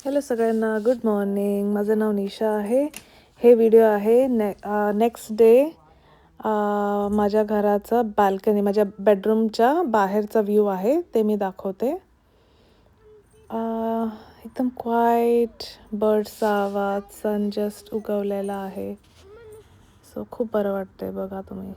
Hello सगळ्यांना, good morning. माझं नाव निशा आहे. हे व्हिडिओ आहे नेक्स्ट डे माझ्या घराचा बाल्कनी, माझ्या बेडरूमच्या बाहेरचा व्ह्यू आहे, ते मी दाखवते. एकदम क्वाईट, बर्ड्सचा आवाज, सन जस्ट उगवलेला आहे. सो खूप बरं वाटतंय. बघा तुम्ही.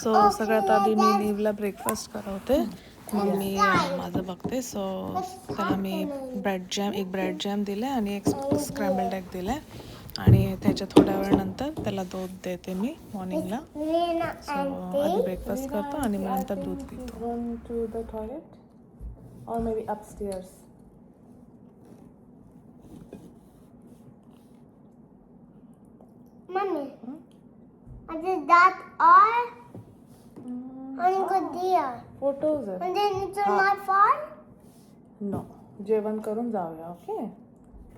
सो सगळ्यात आधी मी नीवला ब्रेकफास्ट करवते. मग मी माझं बघते. सो त्याला मी एक ब्रेड जॅम दिलं आहे आणि एक स्क्रॅम्बल्ड एग दिलं आहे. आणि त्याच्या थोड्या वेळानंतर त्याला दूध देते मी मॉर्निंगला. सो आधी ब्रेकफास्ट करतो आणि मग नंतर दूध पितो. टू द टॉयलेट और maybe upstairs. Mummy, I did that all and good dear. Photos आहेत. And then it's not far? No, जेवण करून जाऊया. Okay.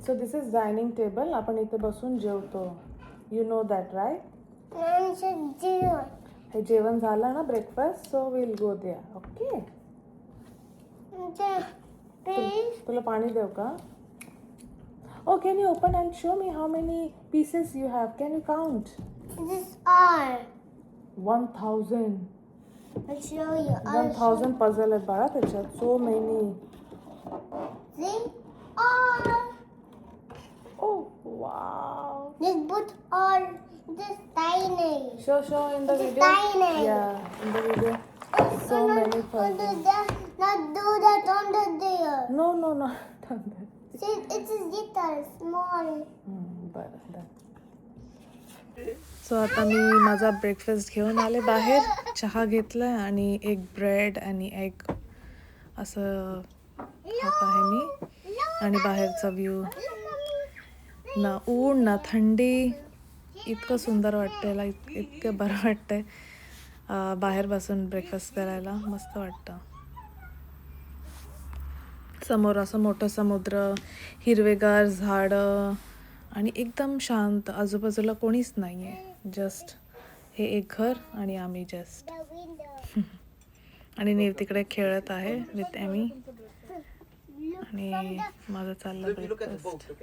So this is dining table. आपण इथे बसून जेवतो. You know that right? And it's a deer. हे जेवण झालं ना, breakfast. So will go there. Okay. And then, please. तुला पाणी देऊ का? Oh, can you open and show me how many pieces you have? Can you count? This all. 1000. I'll show you. 1000 puzzle आहेत बाळा त्याच्यात. So many. See? All. Oh, wow. This but all. This tiny. Show in the It's video. tiny. Yeah, in the video. So many puzzles. Not do that on the deer. No, not done that. See, it's a little small. बरं. So आता मी माझा breakfast घेऊन आले बाहेर. चहा घेतलाय आणि एक ब्रेड आणि एग असं खात आहे मी. आणि बाहेरचा व्ह्यू, ना ऊन ना थंडी, इतकं सुंदर वाटतंय. इतकं बरं वाटतंय बाहेर बसून ब्रेकफास्ट करायला. मस्त वाटतं. समोर असं मोठं समुद्र, हिरवेगार झाडं आणि एकदम शांत. आजूबाजूला कोणीच नाही आहे. जस्ट हे एक घर आणि आम्ही जस्ट. आणि नीव तिकडे खेळत आहे विथ एमी. आणि माझं चाललं breakfast.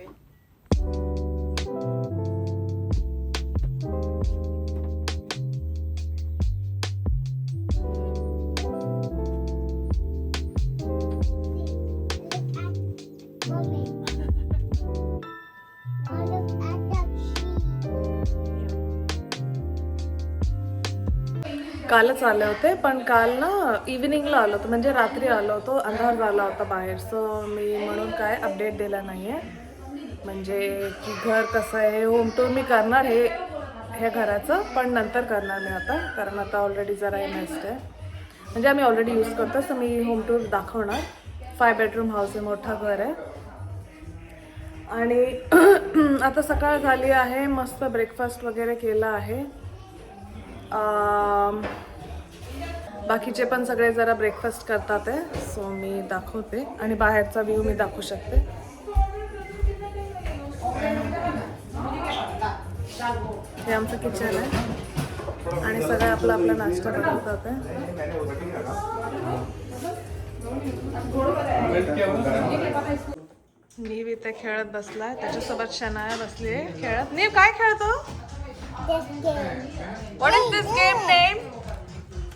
Mommy. I look at that sheep. कालच आले होते, पण काल ना इव्हिनिंगला आलो होतो, म्हणजे रात्री आलो होतो. अंधार झाला होता बाहेर. सो मी म्हणून काय अपडेट दिला नाही आहे. म्हणजे की घर कसं आहे, होम टूर मी करणार हे घराचं, पण नंतर करणार मी आता. कारण आता ऑलरेडी जरा इन्व्हेस्ट आहे. म्हणजे आम्ही ऑलरेडी यूज करतो. सो मी होम टूर दाखवणार. 5 बेडरूम हाऊस आहे, मोठं घर आहे. आणि आता सकाळ झाली आहे. मस्त ब्रेकफास्ट वगैरे केला आहे. बाकीचे पण सगळे जरा ब्रेकफास्ट करतात आहे. सो मी दाखवते आणि बाहेरचा व्ह्यू मी दाखवू शकते. हे आमचं किचन आहे आणि सगळे आपला नाश्ता बनवतात आहे. नीव इथे खेळत बसलाय. त्याच्यासोबत शनाया बसली आहे खेळत. नीव काय खेळतो? This game. What is this game name?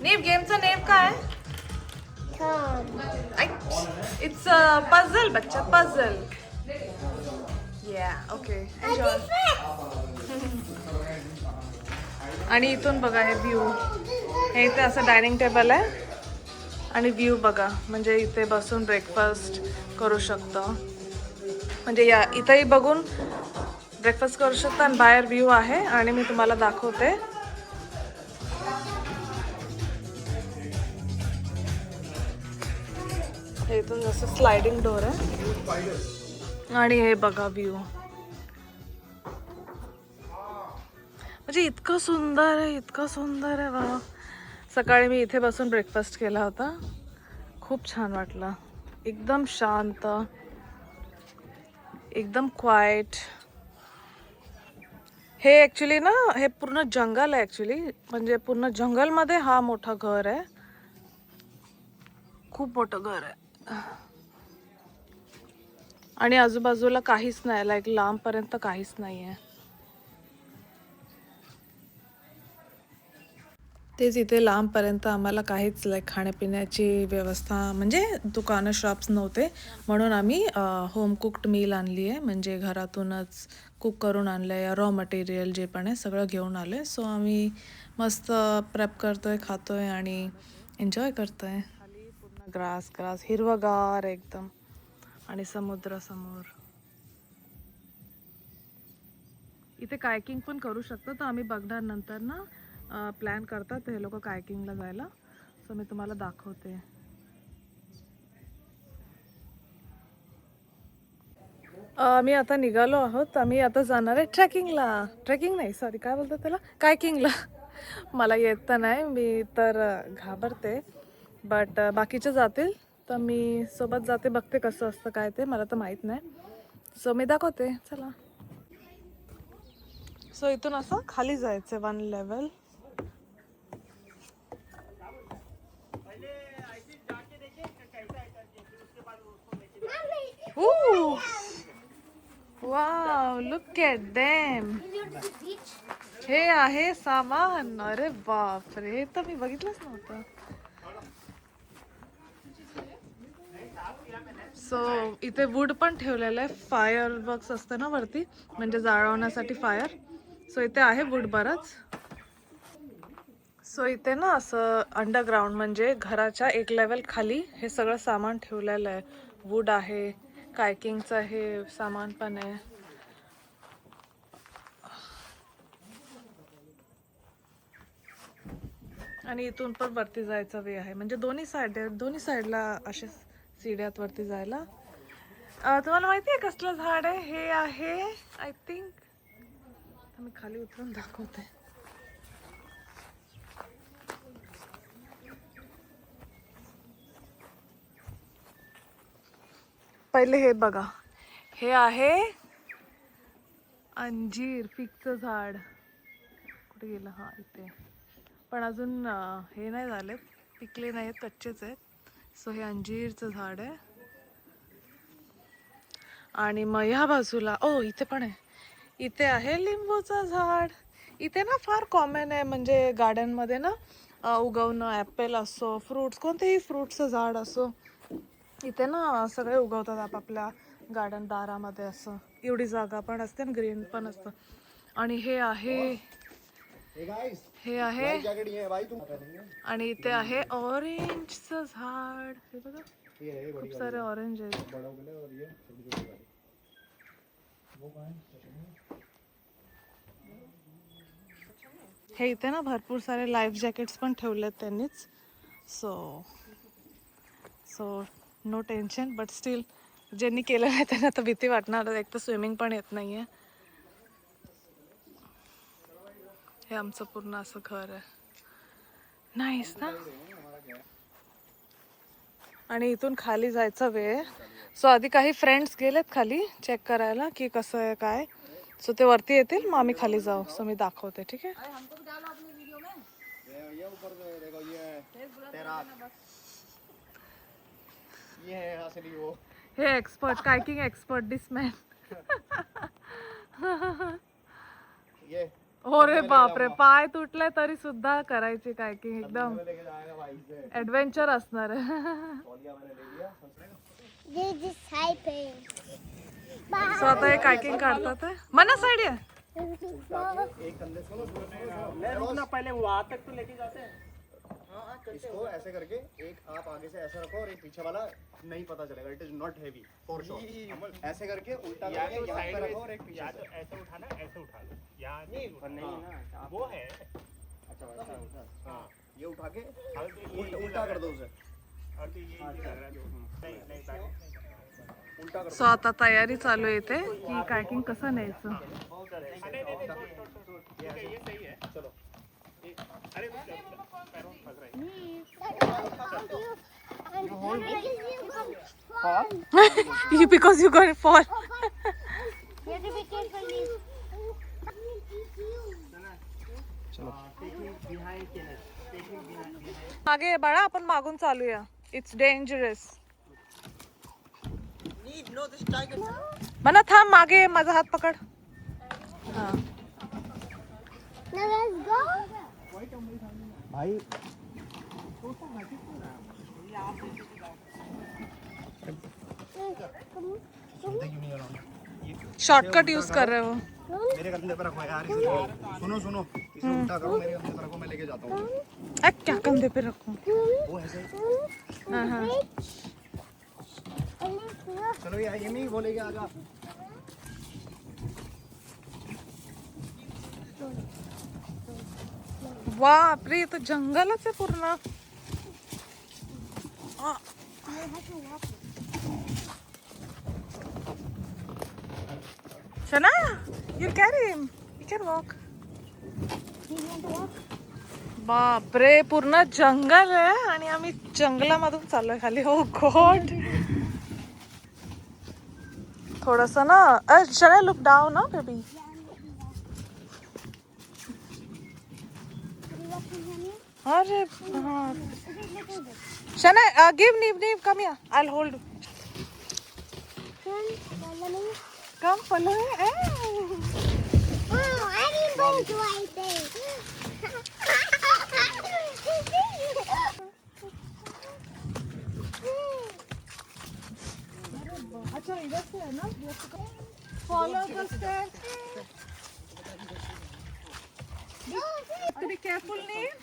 नीव, गेमचं नेम काय? Come. इट्स पझल बच्चा, पझल. या ओके, एन्जॉय. आणि इथून बघा हे व्ह्यू. हे इथे असं डायनिंग टेबल आहे आणि व्ह्यू बघा. म्हणजे इथे बसून ब्रेकफास्ट करू शकतो. म्हणजे या इथंही बघून ब्रेकफास्ट करू शकता. आणि बाहेर व्ह्यू आहे आणि मी तुम्हाला दाखवते. हे इथून जसं स्लायडिंग डोअर आहे आणि हे बघा व्ह्यू, म्हणजे इतकं सुंदर आहे, इतकं सुंदर आहे बघा. सकाळी मी इथे बसून ब्रेकफास्ट केला होता, खूप छान वाटलं. एकदम शांत, एकदम क्वाइट. हे ॲक्च्युली ना, हे पूर्ण जंगल आहे ॲक्च्युली, म्हणजे पूर्ण जंगलमध्ये हा मोठा घर आहे, खूप मोठं घर आहे. आणि आजूबाजूला काहीच नाही, लाईक लांबपर्यंत काहीच नाही आहे. तेच इथे लांबपर्यंत आम्हाला काहीच लाईक खाण्यापिण्याची व्यवस्था, म्हणजे दुकानं शॉप्स नव्हते, म्हणून आम्ही होम कुक्ड मील आणली आहे, म्हणजे घरातूनच कुक करून आणलं आहे. रॉ मटेरियल जे पण आहे सगळं घेऊन आलो आहे. सो आम्ही मस्त प्रेप करतोय, खातोय आणि एन्जॉय करतोय. खाली पूर्ण ग्रास ग्रास हिरवगार एकदम आणि समुद्र समोर. इथे कायकिंग पण करू शकतो, तर आम्ही बघणार नंतर ना. प्लॅन करतात हे लोक कायकिंगला जायला, सो मी तुम्हाला दाखवते. मी आता निघालो आहोत, आम्ही आता जाणार आहे ट्रेकिंगला. ट्रेकिंग नाही, सॉरी, काय बोलतात त्याला, कायकिंगला. मला येत तर नाही, मी तर घाबरते, बट बाकीचे जातील तर मी सोबत जाते, बघते कसं असतं काय ते, मला तर माहीत नाही, सो मी दाखवते. चला. सो इथून असं खाली जायचं 1 level. Wow, look at them. हे आहे सामान. अरे बापरे, हे तर मी बघितलंच नव्हतं. सो इथे वूड पण ठेवलेलं आहे, फायर वर्क्स असतं ना वरती, म्हणजे जाळवण्यासाठी फायर. सो इथे आहे वूड बरंच. सो इथे ना असं अंडरग्राउंड, म्हणजे घराच्या 1 लेवल खाली हे सगळं सामान ठेवलेलं आहे. वूड आहे, कायकिंगचं हे सामान पण आहे. आणि इथून पण वरती जायचा वे आहे, म्हणजे दोन्ही साईडला असे सीड्यात वरती जायला. तुम्हाला माहिती आहे कसलं झाड आहे? हे आहे आय थिंक, मी खाली उतरून दाखवते. पहिले हे बघा, हे आहे अंजीर, फिगचं झाड. कुठे गेलं? हा, इथे. पण अजून हे नाही झाले, पिकले नाही आहेत, कच्चेच आहेत. सो हे अंजीरचं झाड आहे. आणि मग ह्या बाजूला इथे पण आहे, इथे आहे लिंबूचं झाड. इथे ना फार कॉमन आहे, म्हणजे गार्डनमध्ये ना उगवणं. ॲपल असो, फ्रूट्स, कोणतेही फ्रूटचं झाड असो, इथे ना सगळे उगवतात आपापल्या गार्डन दारामध्ये. असं एवढी जागा पण असते आणि ग्रीन पण असतं. आणि हे आहे आणि इथे आहे ऑरेंजचं झाड. हे बघा, खूप सारे ऑरेंज आहेत. हे इथे ना भरपूर सारे लाईफ जॅकेट्स पण ठेवलेत त्यांनीच. So no tension, but still ज्यांनी केलं नाही त्यांना तर भीती वाटणार. एक तर स्विमिंग पण येत नाहीये. हे आमचं पूर्ण असं घर आहे, नाहीस ना. आणि इथून खाली जायचा वेळ. सो आधी काही फ्रेंड्स गेलेत खाली चेक करायला की कसं आहे काय. सो ते वरती येतील, मग आम्ही खाली जाऊ. सो मी दाखवते, ठीक आहे. हे एक्सपर्ट, कायकिंग एक्सपर्ट, दिस मॅन. हो रे बापरे, पाय तुटले तरी सुद्धा करायची कायकिंग, एकदम ऍडव्हेंचर असणार आहे. सो आता हे कायकिंग काढतात आहे. मना साइड आहे. पहले वहां तक तो लेके जाते हैं। इसको ऐसे करके एक आप आगे से ऐसा रखो और एक पीछे वाला नहीं पता चलेगा, it is not heavy for sure. ऐसे करके उल्टा करके यहाँ पे रखो और एक पीछे से ऐसे उठाना, ऐसे उठा लो यहाँ नहीं ना, वो है। अच्छा वैसा उठा, हाँ ये उठा के उल्टा कर दो उसे। सो आता तयारी चालू आहे इथे की कायकिंग कसं न्यायचं. Because you got fall. You have to be careful, Neve. मागे ये बाळा, आपण मागून चालूया. It's dangerous. म्हणा थांब मागे ये, माझा हात पकड. हा. Now let's go. भाई शॉर्टकट यूज कर रहे हो. मेरे कंधे पे रखो यार इसे. सुनो सुनो, इसे उल्टा करो, मेरे कंधे पे रखो, मैं लेके जाता हूँ. क्या कंधे पे रखूं? वो ऐसे. हाँ हाँ. चलो ये यमी बोलेगी आजा. बापरे, ये तो जंगलच आहे पूर्ण. आ. Shania, you'll carry him. He can walk. बापरे, पूर्ण जंगल आहे आणि आम्ही जंगलामधून चाललोय खाली. हो गॉड. थोडस ना, शना लुक डाऊन ना बेबी. अरे हाँ. शना, गिव नीव come here. I'll hold. Come follow me. Oh, I didn't go to right there. अच्छा इधर से है ना. Follow the steps. To be careful, Neil.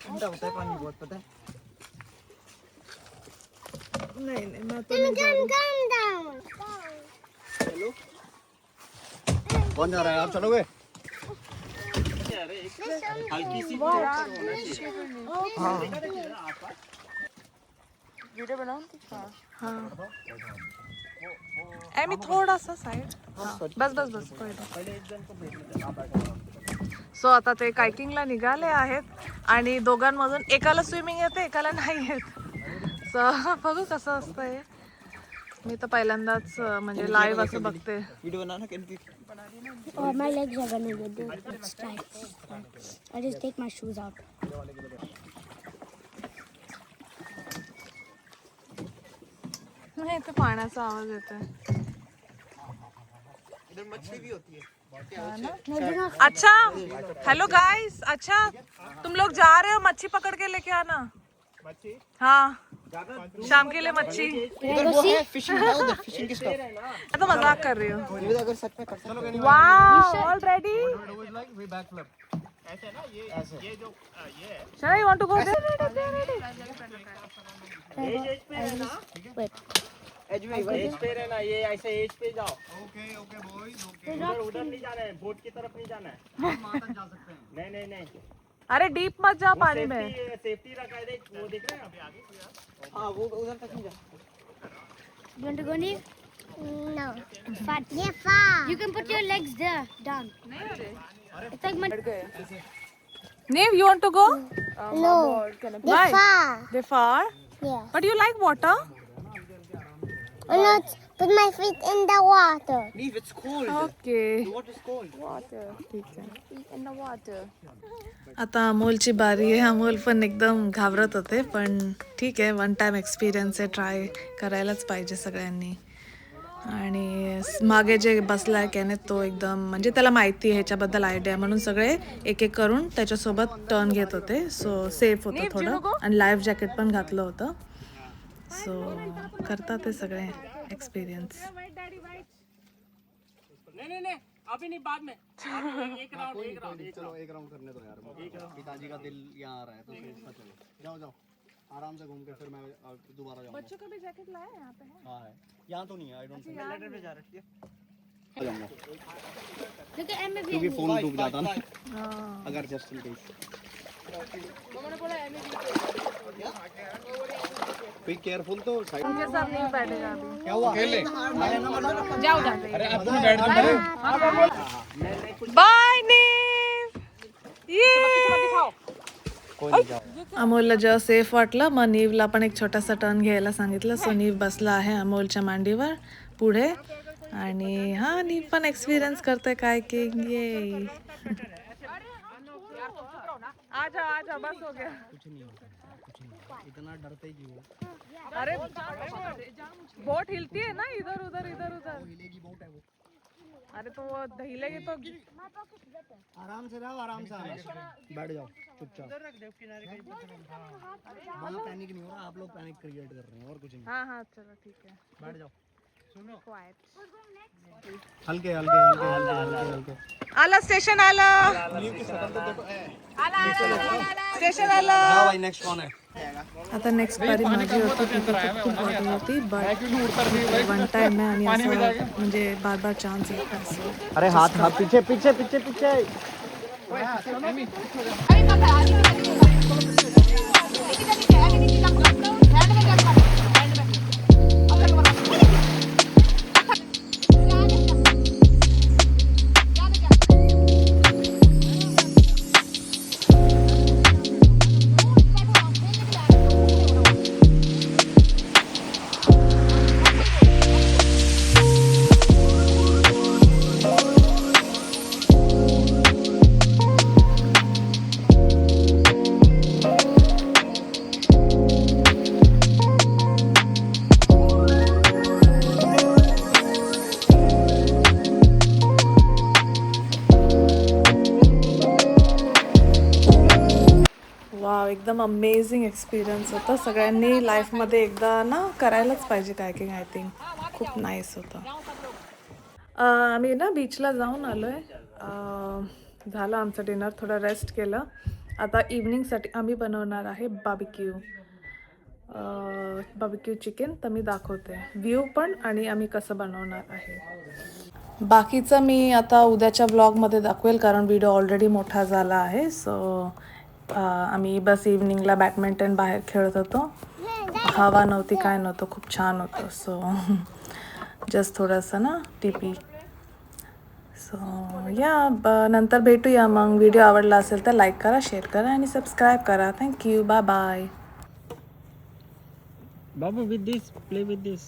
ठंडा होता है पानी बहुत, पता है. नहीं नहीं, मैं तो नहीं जा रही. Calm down. चलो. कौन जा रहा है, आप चलोगे? हल्की सी वीडियो बनाऊं. हाँ. एमी थोड़ा सा साइड. बस बस बस कोई नाही. सो आता ते कायकिंगला निघाले आहेत आणि दोघांमधून एकाला स्विमिंग येते, एकाला नाही येत. सो बघू कसं असतंय. मी तर पहिल्यांदाच म्हणजे लाईव्ह असं बघते. वीडियो बनाना कैसे. Oh, my legs are gonna get big. It's tight. I'll just take my shoes out. नाही, इथे पाण्याचा आवाज येतोय. इधर मछली भी होती है. अच्छा हेलो गाइस. अच्छा तुम लोग जा रहे हो, मच्छी पकड़ के लेके आना. मच्छी. हाँ, शाम के लिए मच्छी. इधर वो है फिशिंग का, उधर फिशिंग की स्टफ. मैं तो मजाक कर रही हूँ. ये अगर सच में कर चलोगे नहीं. Wow, already. Like we back flip. ऐसे ना, ये जो ये है. Shana, you want to go there? Edge पे रहना, ये ऐसे एज पे जाओ. Okay okay boys, okay. उधर नहीं जाना है, बोट की तरफ नहीं जाना है. हम वहां तक जा सकते हैं. नहीं नहीं नहीं. अरे डीप मत जा पानी में. सेफ्टी रखा है, देख वो दिख रहा है अभी आगे. हां वो उधर तक नहीं जा. You want to go, Neve? No. Fat. Yeah, far. You can put your legs there, down. It's like my. Neve, you want to go? No. Why? They're far. They far? Yeah. But you like water? I'm not put my feet in the water. Leave, it's cold. Okay. What is cold? ठीक आहे. आता अमोलची बारी आहे. अमोल पण एकदम घाबरत होते, पण ठीक आहे, वन टाइम एक्सपिरियन्स आहे, ट्राय करायलाच पाहिजे सगळ्यांनी. आणि मागे जे बसलाय त्याने तो एकदम म्हणजे त्याला माहिती आहे ह्याच्याबद्दल आयडिया, म्हणून सगळे एक एक करून त्याच्यासोबत टर्न घेत होते. सो सेफ होतं थोडं, आणि लाईफ जॅकेट पण घातलं होतं. सो करतात ते सगळे एक्सपिरियन्स. नहीं अभी नहीं, बाद में. एक राउंड चलो, एक राउंड करने दो यार. पिताजी का दिल यहाँ आ रहा है तो चलो. जाओ जाओ आराम से घूम के फिर मैं दोबारा जाऊंगा. बच्चों का भी जैकेट लाया यहाँ पे है? हाँ है. यहाँ तो नहीं है, आई डोंट थिंक. लेटर पे जा रहे हैं. Look at Emma क्योंकि being. फोन डूब जाता ना हाँ। अगर just in case be careful तो साइड उनके साथ नहीं बैठेगा अभी। क्या हुआ जाओ बाय नीव ये अमोलला जेव्हा सेफ वाटलं मग नीवला पण एक छोटासा टर्न घ्यायला सांगितलं. सो नीव बसला आहे अमोलच्या मांडीवर पुढे आणि हा नीव पण एक्सपिरियन्स करते काय की ये आजा बस हो गया. इतना डरते ही क्यों अरे बोट हिलती है ना इधर उधर इधर उधर. हिलेगी बोट है वो अरे तो वो हिलेगी तो आराम से रहो आराम से आना बैठ जाओ चुपचाप वहाँ पैनिक नहीं हो रहा आप लोग पैनिक क्रिएट कर रहे हैं और कुछ नहीं हाँ हाँ चलो ठीक है. बैठ जाओ क्वाइट. हल्के हल्के हल्के हल्के हल्के हल्के आला स्टेशन आला स्टेशन आला. हाँ भाई नेक्स्ट कौन है आता नेक्स्ट बारी माझी होती तिथे तर खूप वाटत होती बट वन टाइम आहे आणि असं म्हणजे बार बार चान्स येत असं. अरे हाथ हाथ पीछे पीछे पीछे पीछे वाव एकदम अमेझिंग एक्सपिरियन्स होता. सगळ्यांनी लाईफमध्ये एकदा ना करायलाच पाहिजे कायकिंग. आय थिंक खूप नाईस होतं. आम्ही ना बीचला जाऊन आलो आहे. झालं आमचं डिनर थोडं रेस्ट केलं. आता इव्हनिंगसाठी आम्ही बनवणार आहे बार्बिक्यू चिकन. तर मी दाखवते व्ह्यू पण आणि आम्ही कसं बनवणार आहे. बाकीचं मी आता उद्याच्या ब्लॉगमध्ये दाखवेल कारण व्हिडिओ ऑलरेडी मोठा झाला आहे. सो आम्ही बस इव्हनिंगला बॅडमिंटन बाहेर खेळत होतो. हवा नव्हती काय नव्हतं खूप छान होतं. सो जस्ट थोडंसं ना टिपी. सो या नंतर भेटूया मग. व्हिडिओ आवडला असेल तर लाईक करा शेअर करा आणि सबस्क्राईब करा. Thank you bye bye. Babu, with this, play with this.